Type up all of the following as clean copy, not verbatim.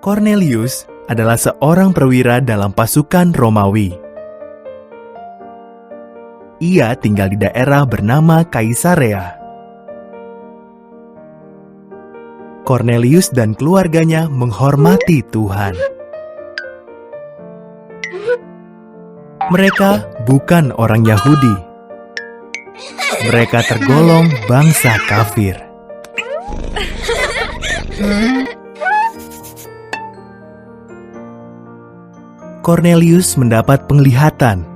Cornelius adalah seorang perwira dalam pasukan Romawi. Ia tinggal di daerah bernama Kaisarea. Cornelius dan keluarganya menghormati Tuhan. Mereka bukan orang Yahudi. Mereka tergolong bangsa kafir. Cornelius mendapat penglihatan.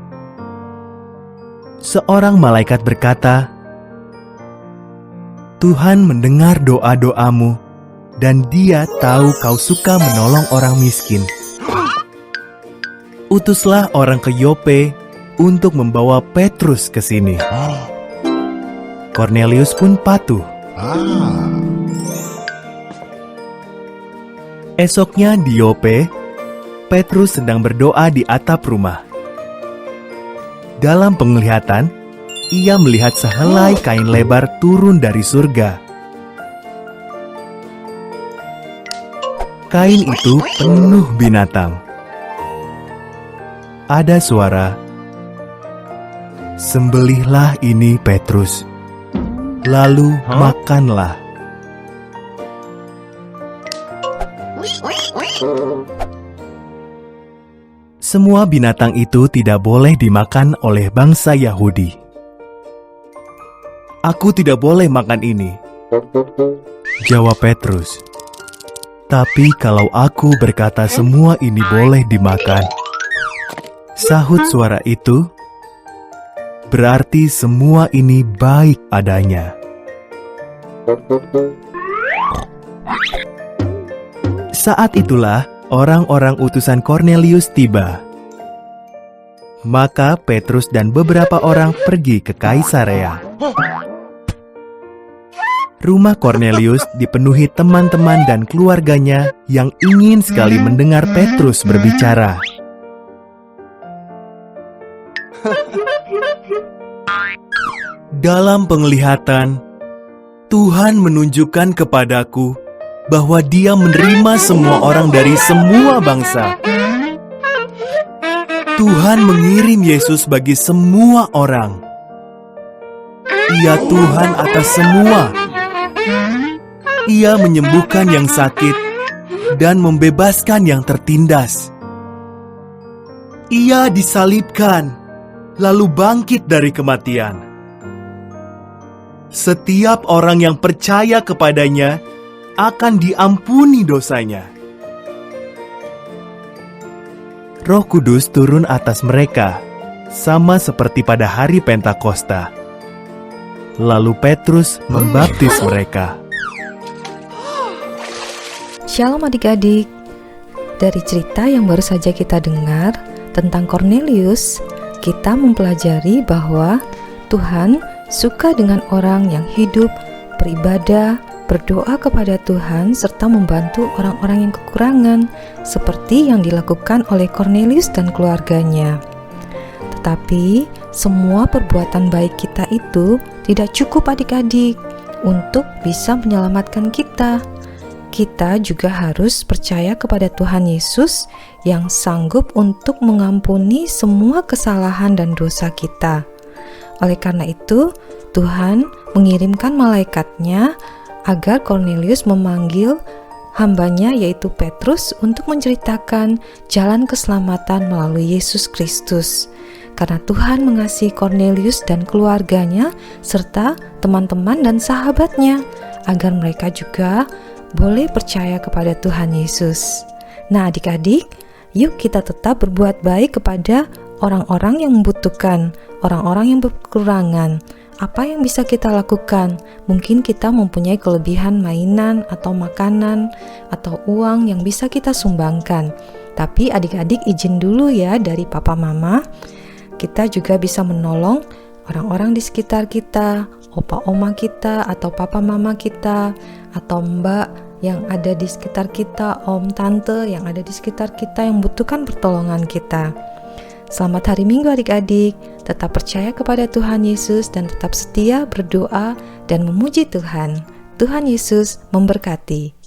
Seorang malaikat berkata, "Tuhan mendengar doa-doamu, dan Dia tahu kau suka menolong orang miskin. Utuslah orang ke Yope untuk membawa Petrus ke sini." Cornelius pun patuh. Esoknya di Yope, Petrus sedang berdoa di atap rumah. Dalam penglihatan, ia melihat sehelai kain lebar turun dari surga. Kain itu penuh binatang. Ada suara, "Sembelihlah ini Petrus, lalu makanlah." Semua binatang itu tidak boleh dimakan oleh bangsa Yahudi. "Aku tidak boleh makan ini," jawab Petrus. "Tapi kalau aku berkata semua ini boleh dimakan," sahut suara itu, "berarti semua ini baik adanya." Saat itulah orang-orang utusan Cornelius tiba. Maka Petrus dan beberapa orang pergi ke Kaisarea. Rumah Cornelius dipenuhi teman-teman dan keluarganya yang ingin sekali mendengar Petrus berbicara. Dalam penglihatan, Tuhan menunjukkan kepadaku bahwa Dia menerima semua orang dari semua bangsa. Tuhan mengirim Yesus bagi semua orang. Ia Tuhan atas semua. Ia menyembuhkan yang sakit dan membebaskan yang tertindas. Ia disalibkan, lalu bangkit dari kematian. Setiap orang yang percaya kepadanya akan diampuni dosanya. Roh Kudus turun atas mereka, sama seperti pada hari Pentakosta. Lalu Petrus membaptis mereka. Shalom adik-adik. Dari cerita yang baru saja kita dengar tentang Cornelius, kita mempelajari bahwa Tuhan suka dengan orang yang hidup, beribadah, berdoa kepada Tuhan, serta membantu orang-orang yang kekurangan, seperti yang dilakukan oleh Cornelius dan keluarganya. Tetapi, semua perbuatan baik kita itu tidak cukup adik-adik untuk bisa menyelamatkan kita. Kita juga harus percaya kepada Tuhan Yesus yang sanggup untuk mengampuni semua kesalahan dan dosa kita. Oleh karena itu, Tuhan mengirimkan malaikatnya agar Cornelius memanggil hambanya yaitu Petrus untuk menceritakan jalan keselamatan melalui Yesus Kristus. Karena Tuhan mengasihi Cornelius dan keluarganya serta teman-teman dan sahabatnya agar mereka juga boleh percaya kepada Tuhan Yesus. Nah adik-adik, yuk kita tetap berbuat baik kepada orang-orang yang membutuhkan, orang-orang yang berkekurangan. Apa yang bisa kita lakukan? Mungkin kita mempunyai kelebihan mainan atau makanan atau uang yang bisa kita sumbangkan. Tapi adik-adik izin dulu ya dari papa mama. Kita juga bisa menolong orang-orang di sekitar kita, opa oma kita atau papa mama kita, atau mbak yang ada di sekitar kita, om tante yang ada di sekitar kita yang membutuhkan pertolongan kita. Selamat hari Minggu adik-adik, tetap percaya kepada Tuhan Yesus dan tetap setia berdoa dan memuji Tuhan. Tuhan Yesus memberkati.